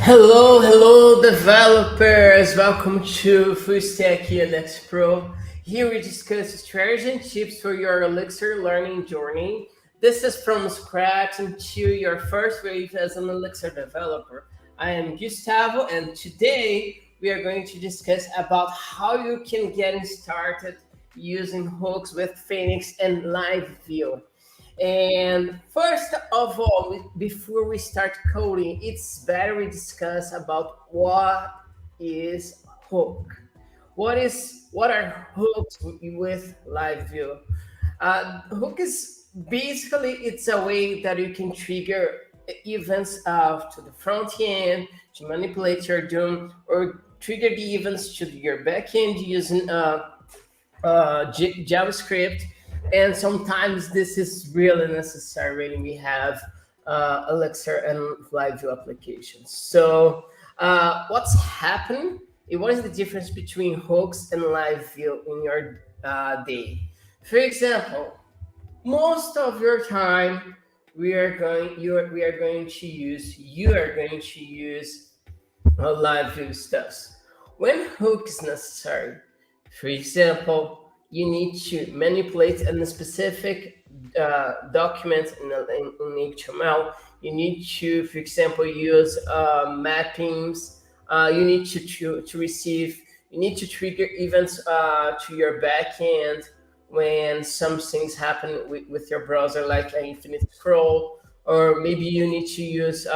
Hello, developers! Welcome to Full Stack Elixir Pro. Here we discuss strategy and tips for your Elixir learning journey. This is from scratch into your first wave as an Elixir developer. I am Gustavo, and today we are going to discuss about how you can get started using hooks with Phoenix and LiveView. And first of all, before we start coding, it's better we discuss about what is hook. What are hooks with live view? Hook is basically it's a way that you can trigger events to the front end to manipulate your DOM or trigger the events to your backend using JavaScript, and sometimes this is really necessary when we have Elixir and LiveView applications. So what's happened? What is the difference between hooks and LiveView in your day? For example, most of your time you are going to use live view stuff. When hook is necessary, for example, you need to manipulate a specific document in HTML. You need to, for example, use mappings. You need to receive. You need to trigger events to your backend when some things happen with your browser, like an infinite scroll, or maybe you need to use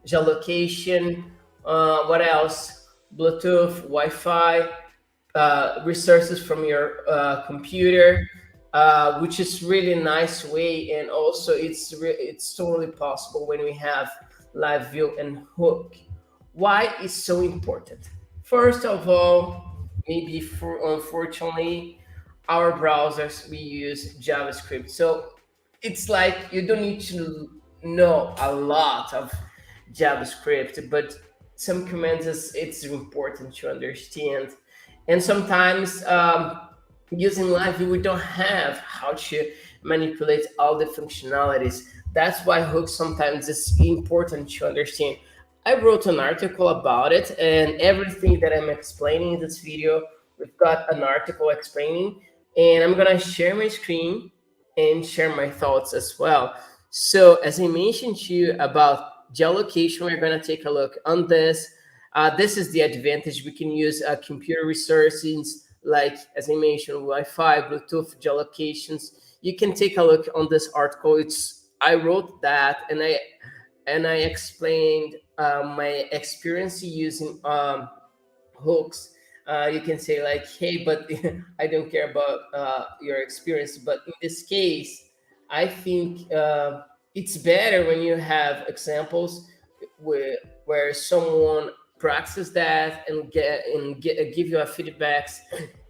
geolocation. What else? Bluetooth, Wi-Fi, resources from your computer, which is really nice way, and also it's totally possible when we have live view and hook. Why is so important? First of all, maybe unfortunately, our browsers we use JavaScript, so it's like you don't need to know a lot of JavaScript, but some commands it's important to understand. And sometimes using live view we don't have how to manipulate all the functionalities. That's why hooks sometimes is important to understand. I wrote an article about it, and everything that I'm explaining in this video, we've got an article explaining, and I'm gonna share my screen and share my thoughts as well. So as I mentioned to you about geolocation, we're gonna take a look on this. This is the advantage. We can use computer resources like, as I mentioned, Wi-Fi, Bluetooth, geolocations. You can take a look on this article. I wrote that, and I explained my experience using hooks. You can say like, hey, but I don't care about your experience. But in this case, I think it's better when you have examples where someone practice that and give you a feedbacks,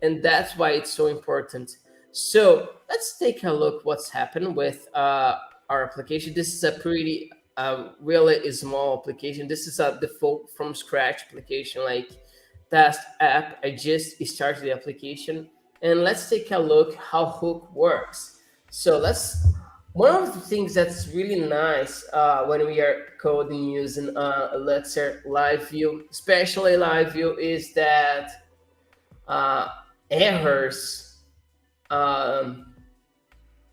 and that's why it's so important. So let's take a look what's happened with our application. This is a pretty really small application. This is a default from scratch application, like test app. I just started the application, and let's take a look how hook works. So one of the things that's really nice when we are coding using Elixir LiveView, especially LiveView, is that errors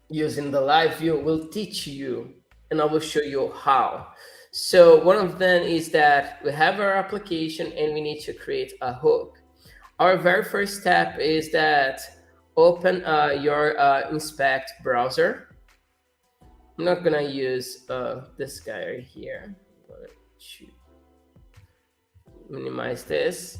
using the LiveView will teach you, and I will show you how. So one of them is that we have our application and we need to create a hook. Our very first step is that open your inspect browser. I'm not gonna use this guy right here. Minimize this.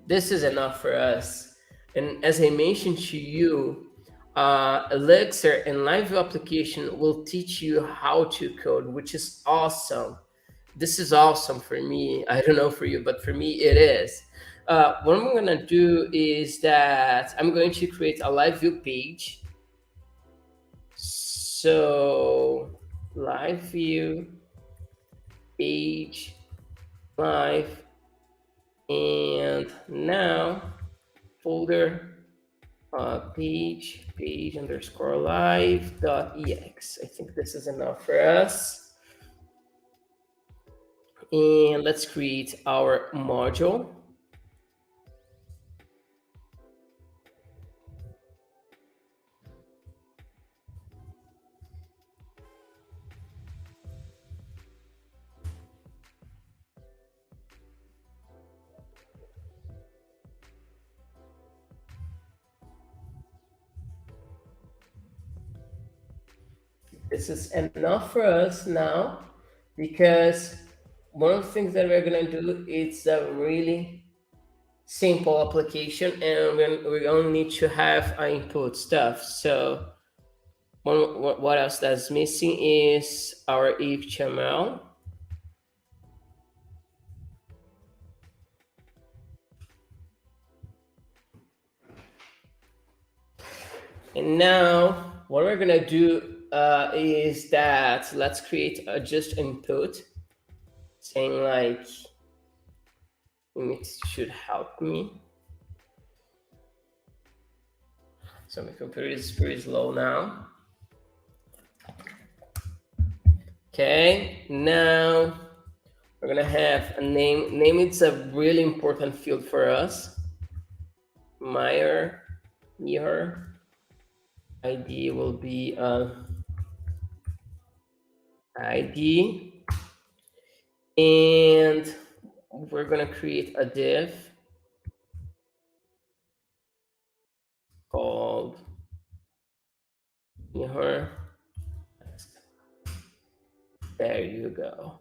This is enough for us. And as I mentioned to you, Elixir and LiveView application will teach you how to code, which is awesome. This is awesome for me. I don't know for you, but for me it is. What I'm gonna do is that I'm going to create a LiveView page. So live view page live, and now folder page underscore live.ex. I think this is enough for us. And let's create our module. This is enough for us now, because one of the things that we're going to do is a really simple application, and we only need to have our input stuff. So what else that's missing is our HTML. And now what we're going to do is that let's create a just input saying like, it should help me. So my computer is pretty slow now. Okay, now we're gonna have a name. Name is a really important field for us. Meyer ID will be ID, and we're gonna create a div called Meyer. There you go.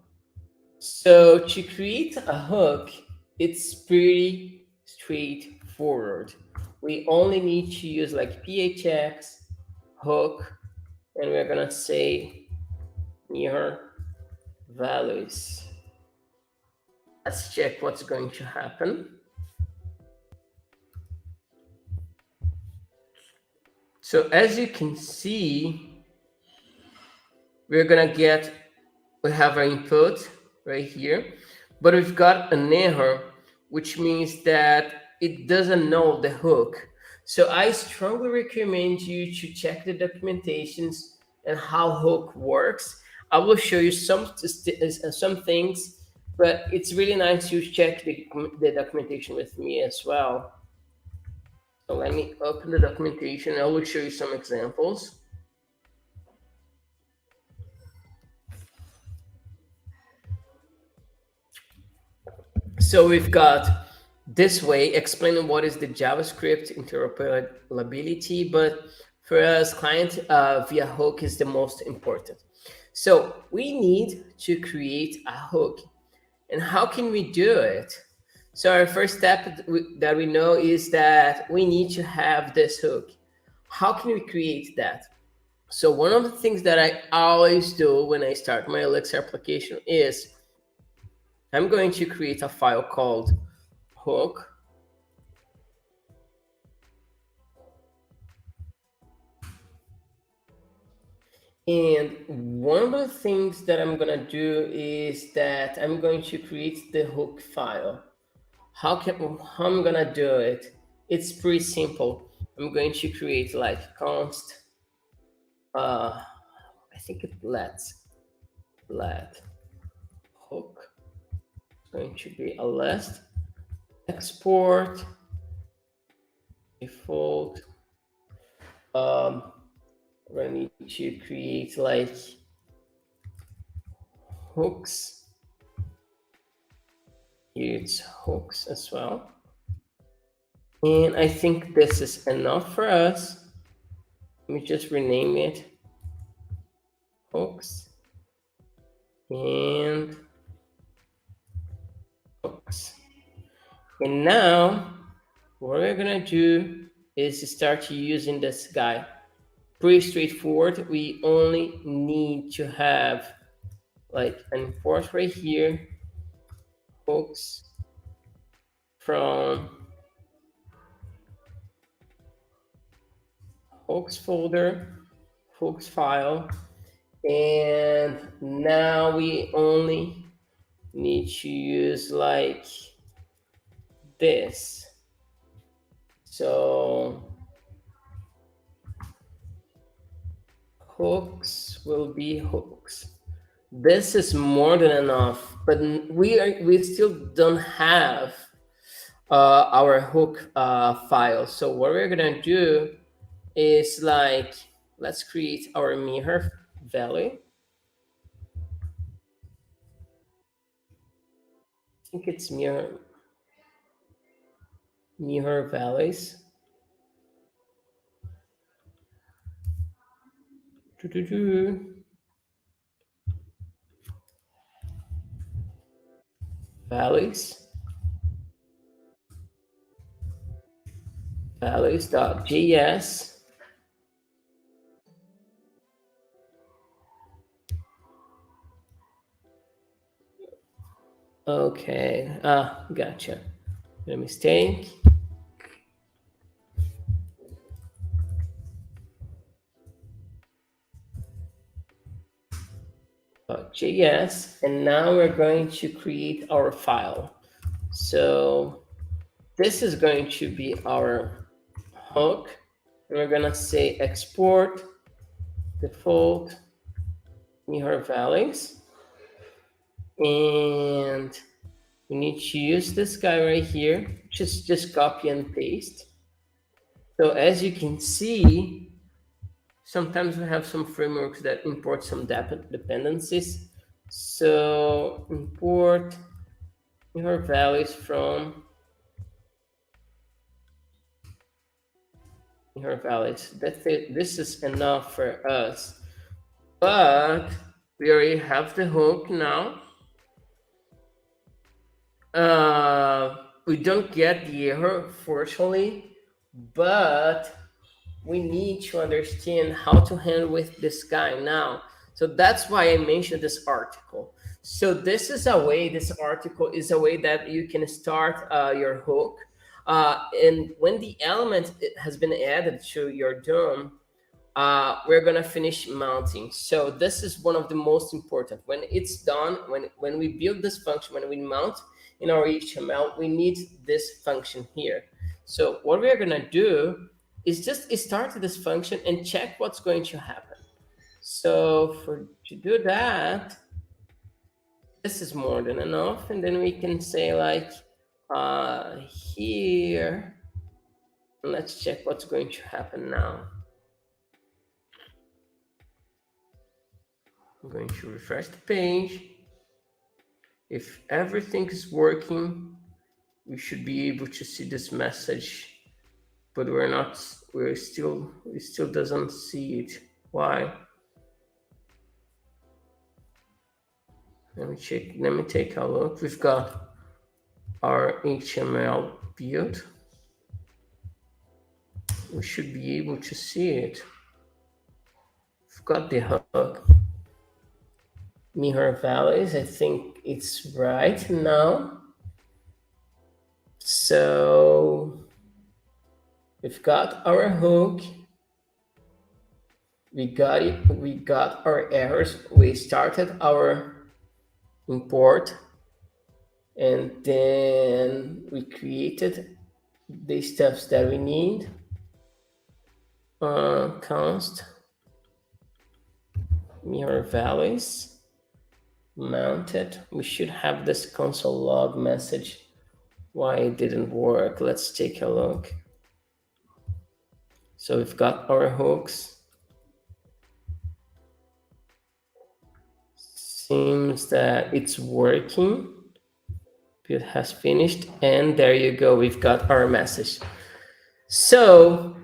So to create a hook, it's pretty straightforward. We only need to use like phx hook, and we're gonna say near values. Let's check what's going to happen. So as you can see, we're gonna get, we have our input right here, but we've got an error, which means that it doesn't know the hook. So I strongly recommend you to check the documentations and how hook works. I will show you some things, but it's really nice to check the documentation with me as well. So let me open the documentation. I will show you some examples. So we've got this way explaining what is the JavaScript interoperability, but for us, client via hook is the most important. So we need to create a hook. And how can we do it? So our first step that we know is that we need to have this hook. How can we create that? So one of the things that I always do when I start my Elixir application is I'm going to create a file called hook. And one of the things that I'm going to do is that I'm going to create the hook file. How I'm going to do it? It's pretty simple. I'm going to create like const, I think it let hook. It's going to be a list, export, default. We're going to need to create like hooks. Here it's hooks as well. And I think this is enough for us. Let me just rename it hooks and hooks. And now what we're gonna do is start using this guy. Pretty straightforward. We only need to have like an import right here, hooks from hooks folder, hooks file, and now we only need to use like this. So hooks will be hooks. This is more than enough, but we still don't have our hook file. So what we're gonna do is like, let's create our mirror valley. I think it's mirror valleys. Doo-doo-doo. Valleys. Valleys.js. Okay. Gotcha. A mistake. .js, and now we're going to create our file. So this is going to be our hook. And we're gonna say export default mirror valleys, and we need to use this guy right here. Just copy and paste. So as you can see, sometimes we have some frameworks that import some dependencies. So import mirror values from mirror values. That's it. This is enough for us. But we already have the hook now. We don't get the error, fortunately, but we need to understand how to handle with this guy now. So that's why I mentioned this article. So this article is a way that you can start your hook. And when the element has been added to your DOM, we're gonna finish mounting. So this is one of the most important. When it's done, when we build this function, when we mount in our HTML, we need this function here. So what we're gonna do is just start this function and check what's going to happen. So to do that, this is more than enough, and then we can say like here. Let's check what's going to happen now. I'm going to refresh the page. If everything is working, we should be able to see this message, but we're not. We still doesn't see it. Why? Let me check. Let me take a look. We've got our HTML build. We should be able to see it. We've got the hook. Mirror valleys. I think it's right now. So we've got our hook. We got it. We got our errors. We started our import, and then we created the steps that we need. Const mirror valleys mounted. We should have this console log message. Why it didn't work? Let's take a look. So we've got our hooks. Seems that it's working. Build has finished, and there you go. We've got our message. So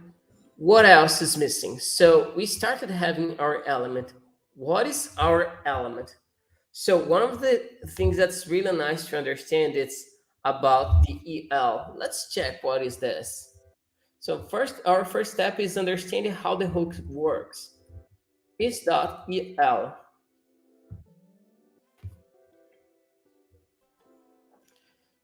what else is missing? So we started having our element. What is our element? So one of the things that's really nice to understand is about the EL. Let's check what is this. So our first step is understanding how the hook works. Is.el.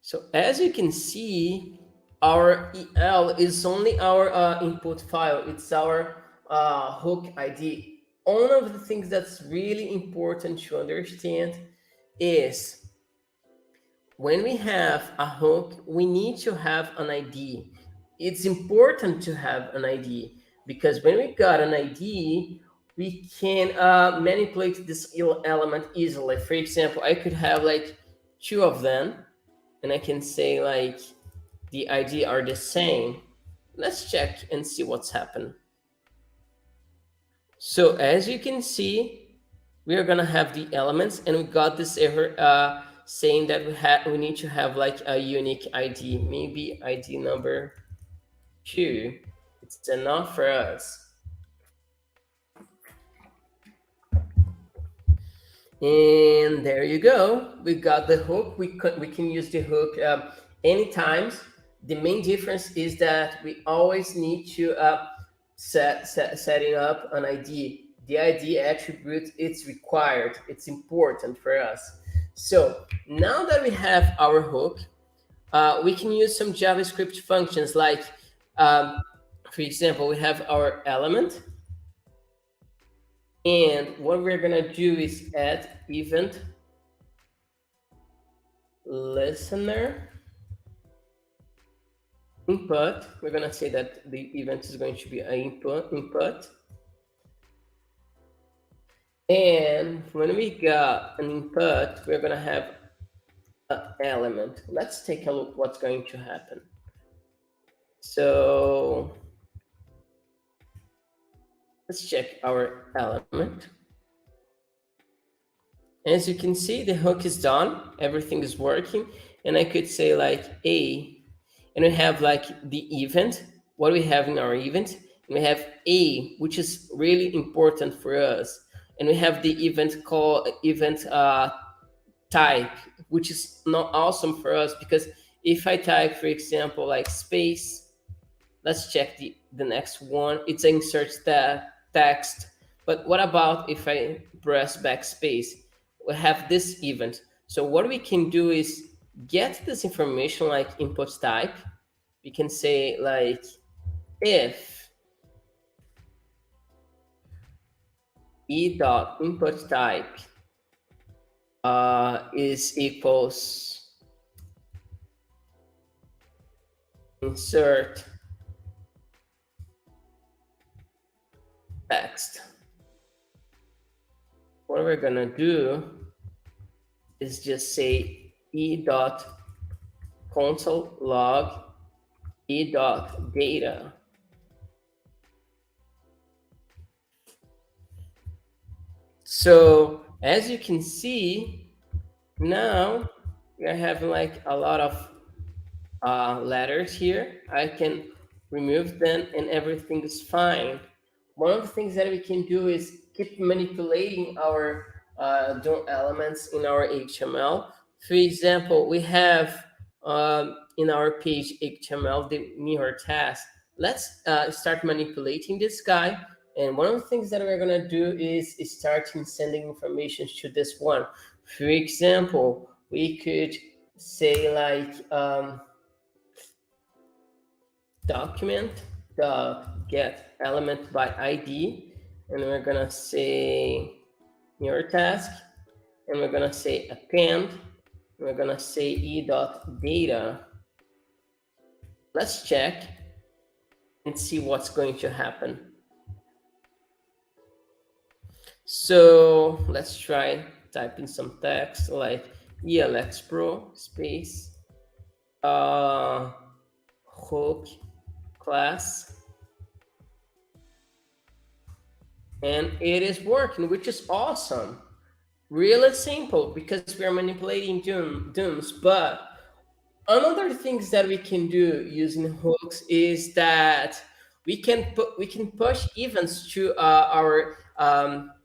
So as you can see, our EL is only our input file. It's our hook ID. One of the things that's really important to understand is when we have a hook, we need to have an ID. It's important to have an ID because when we got an ID, we can manipulate this element easily. For example, I could have like two of them, and I can say like the ID are the same. Let's check and see what's happened. So as you can see, we are gonna have the elements, and we got this error saying that we need to have like a unique ID, maybe ID number 2. It's enough for us. And there you go. We got the hook. We can use the hook anytime. The main difference is that we always need to setting up an ID. The ID attribute, it's required. It's important for us. So now that we have our hook, we can use some JavaScript functions like, for example, we have our element. And what we're gonna do is add event listener input. We're gonna say that the event is going to be an input. And when we got an input, we're gonna have an element. Let's take a look what's going to happen. So let's check our element. As you can see, the hook is done, everything is working, and I could say like A, and we have like the event, what we have in our event, and we have A, which is really important for us, and we have the event called event type, which is not awesome for us, because if I type, for example, like space, let's check the next one, it's insert that text. But what about if I press backspace? We have this event. So what we can do is get this information like input type. We can say like if e dot input type is equals insert text. What we're gonna do is just say e dot console log e dot data. So as you can see, now we are having like a lot of letters here. I can remove them and everything is fine. One of the things that we can do is keep manipulating our DOM elements in our HTML. For example, we have in our page HTML the mirror task. Let's start manipulating this guy. And one of the things that we're gonna do is start sending information to this one. For example, we could say like document get element by ID, and we're gonna say mirror task, and we're gonna say append, and we're gonna say e dot data. Let's check and see what's going to happen. So let's try typing some text like ELX Pro space hook class, and it is working, which is awesome. Really simple because we are manipulating DOMs. But another things that we can do using hooks is that we can push events to our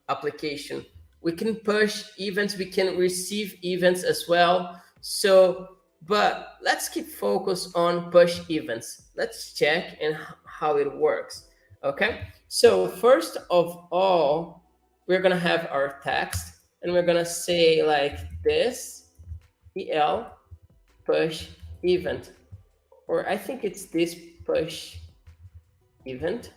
application. We can push events, we can receive events as well. So, but let's keep focus on push events. Let's check and how it works. Okay, so first of all, we're gonna have our text, and we're gonna say like this el push event, or I think it's this push event,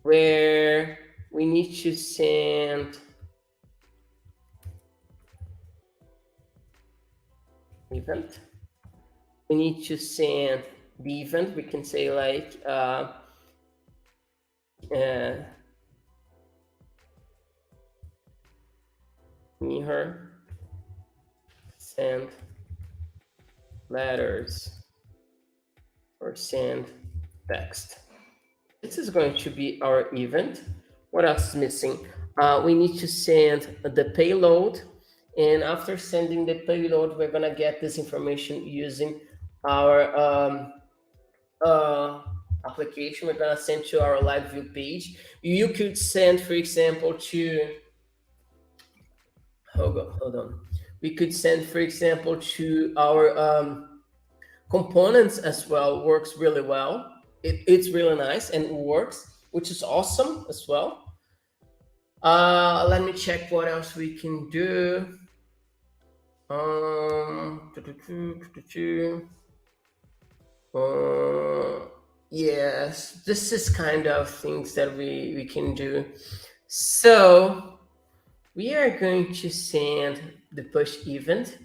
where we need to send event. We need to send the event. We can say like Here, send letters or send text. This is going to be our event. What else is missing? We need to send the payload. And after sending the payload, we're going to get this information using our application. We're going to send to our live view page. You could send, for example, to, hold on. We could send, for example, to our components as well. Works really well. It's really nice and it works, which is awesome as well. Let me check what else we can do. Yes, this is kind of things that we can do. So we are going to send the push event,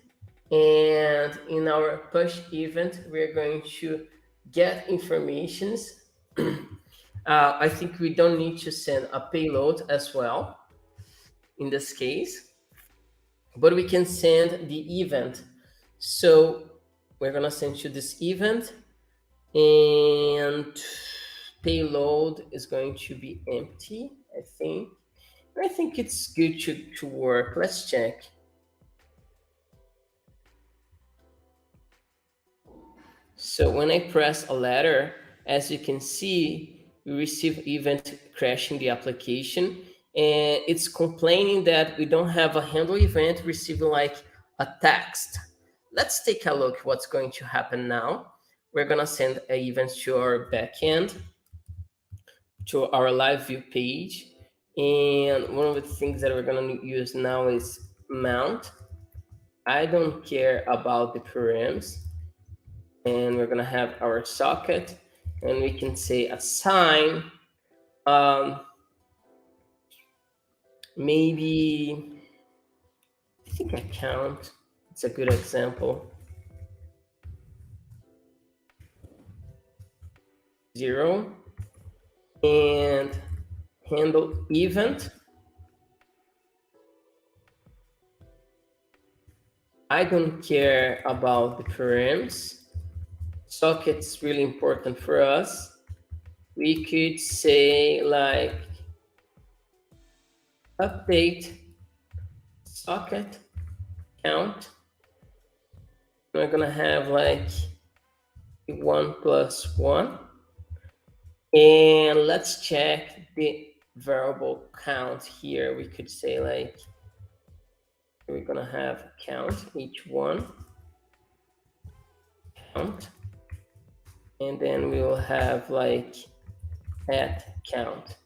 and in our push event, we're going to get informations. I think we don't need to send a payload as well in this case, but we can send the event. So we're gonna send you this event, and payload is going to be empty, I think. I think it's good to work. Let's check. So when I press a letter, as you can see, we receive event crashing the application, and it's complaining that we don't have a handle event receiving like a text. Let's take a look what's going to happen now. We're gonna send an event to our backend, to our live view page. And one of the things that we're gonna use now is mount. I don't care about the params. And we're gonna have our socket, and we can say assign maybe, I think account, it's a good example. 0 and handle event. I don't care about the params. Socket's really important for us. We could say like update socket count. We're gonna have like 1 + 1. And let's check the variable count here. We could say like, we're gonna have count h1 count, and then we will have like at count.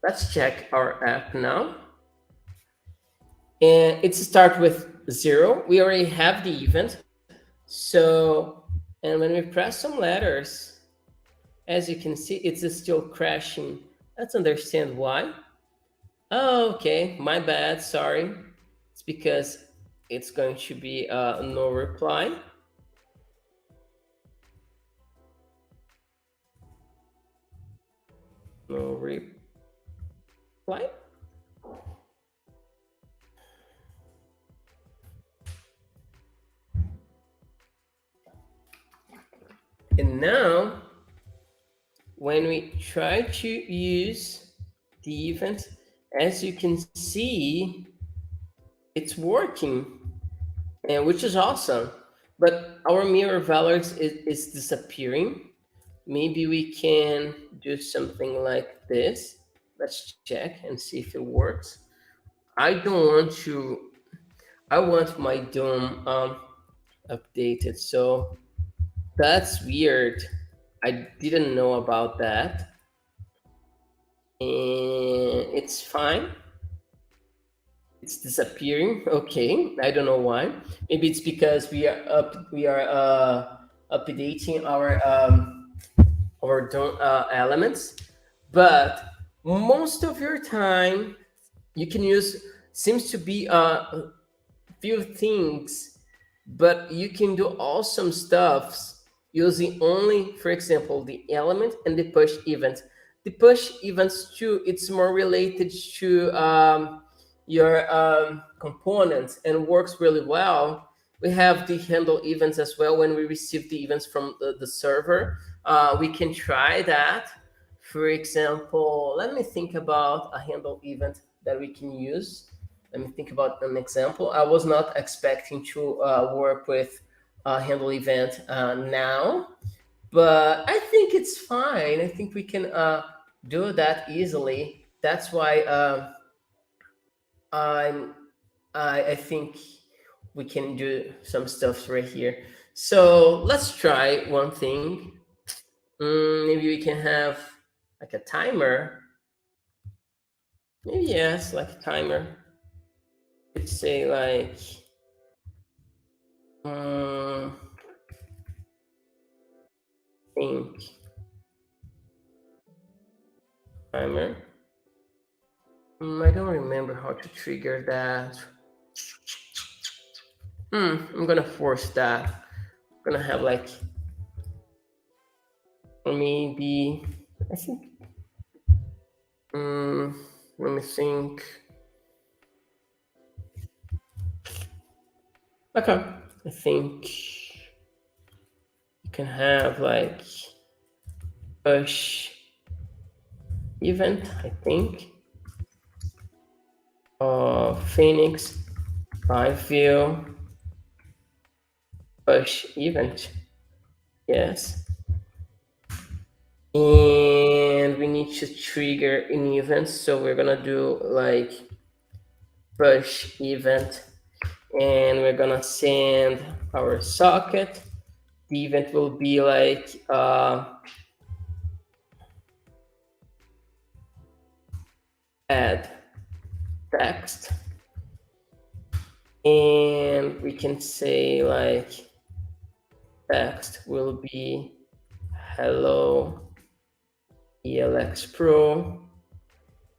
Let's check our app now. And it's start with 0. We already have the event. So, and when we press some letters, as you can see, it's still crashing. Let's understand why. Oh, okay, my bad, sorry. It's because it's going to be no reply. No reply. And now, when we try to use the event, as you can see, it's working, and which is awesome. But our mirror values is disappearing. Maybe we can do something like this. Let's check and see if it works. I don't want to, I want my DOM updated. So that's weird. I didn't know about that. And it's fine. It's disappearing. Okay, I don't know why. Maybe it's because we are updating our DOM elements. But most of your time, you can use, seems to be a few things, but you can do awesome stuffs using only, for example, the element and the push event. The push events too, it's more related to your components and works really well, we have the handle events as well. When we receive the events from the server, we can try that. For example, let me think about a handle event that we can use. Let me think about an example. I was not expecting to work with a handle event now, but I think it's fine. I think we can do that easily. That's why I'm I think we can do some stuff right here. So let's try one thing. Maybe we can have like a timer. Maybe yes, like a timer. Let's say like think timer. I don't remember how to trigger that. I'm gonna force that. I'm gonna have like maybe I think. Let me think. Okay, I think you can have like push event. I think Phoenix LiveView push event. Yes. And we need to trigger an event, so we're gonna do like push event, and we're gonna send our socket. The event will be like add text, and we can say like text will be hello Elixir Pro.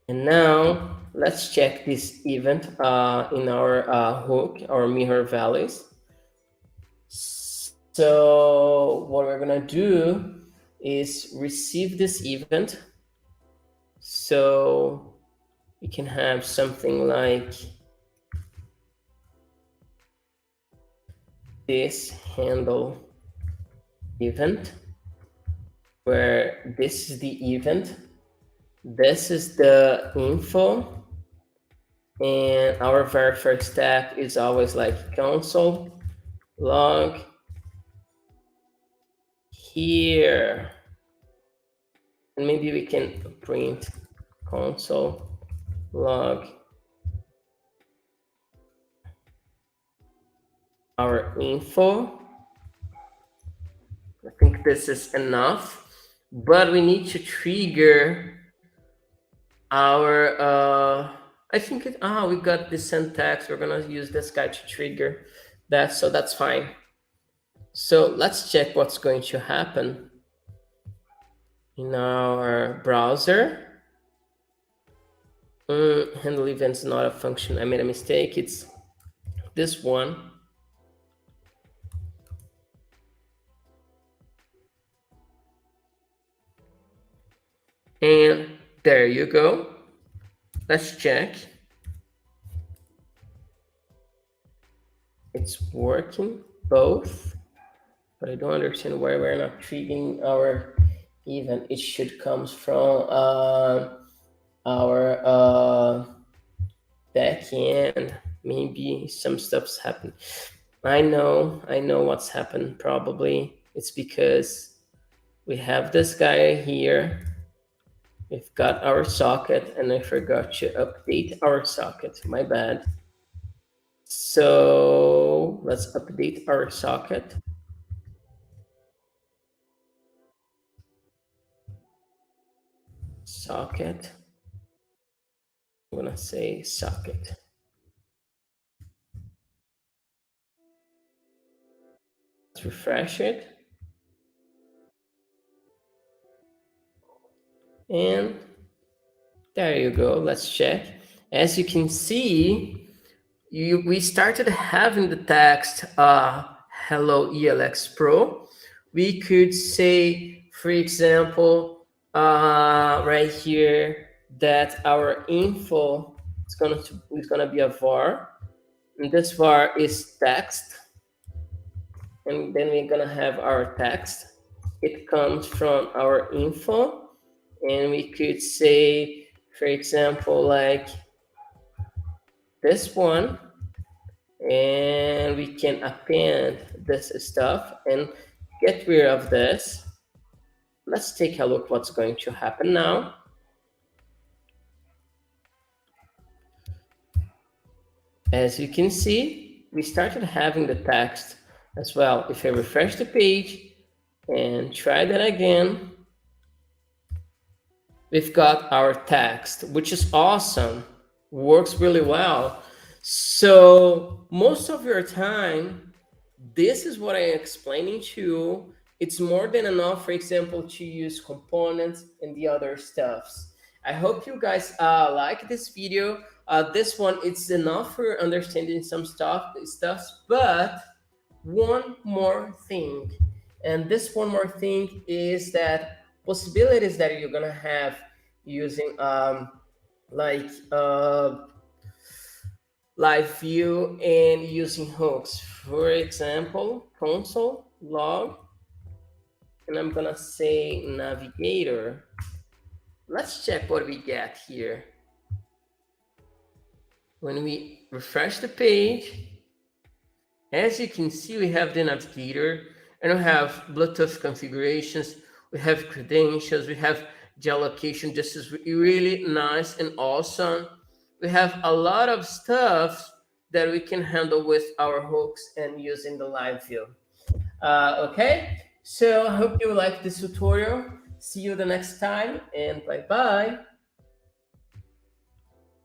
And now let's check this event in our hook, our mirror values. So what we're gonna do is receive this event. So we can have something like this handle event, where this is the event, this is the info, and our very first step is always like console log here, and maybe we can print console log our info. I think this is enough, but we need to trigger our I think we got the syntax. We're gonna use this guy to trigger that, so that's fine. So let's check what's going to happen in our browser. Handle events not a function. I made a mistake. It's this one. And there you go. Let's check. It's working both, but I don't understand why we're not triggering our event. It should come from our back end. Maybe some stuff's happened. I know what's happened. Probably it's because we have this guy here. We've got our socket, and I forgot to update our socket. My bad. So let's update our socket. Socket. I'm gonna say socket. Let's refresh it. And there you go. Let's check. As you can see, we started having the text hello Elixir Pro. We could say, for example, right here, that our info it's gonna be a var, and this var is text, and then we're gonna have our text. It comes from our info, and we could say, for example, like this one, and we can append this stuff and get rid of this. Let's take a look what's going to happen now. As you can see, we started having the text as well. If I refresh the page and try that again, we've got our text, which is awesome, works really well. So most of your time, this is what I'm explaining to you. It's more than enough, for example, to use components and the other stuffs. I hope you guys like this video. This one, it's enough for understanding some stuffs, but one more thing. And this one more thing is that possibilities that you're gonna have using like live view and using hooks. For example, console log, and I'm gonna say navigator. Let's check what we get here. When we refresh the page, as you can see, we have the navigator, and we have Bluetooth configurations, we have credentials, we have geolocation. This is really nice and awesome. We have a lot of stuff that we can handle with our hooks and using the live view. Okay, so I hope you like this tutorial. See you the next time, and bye-bye.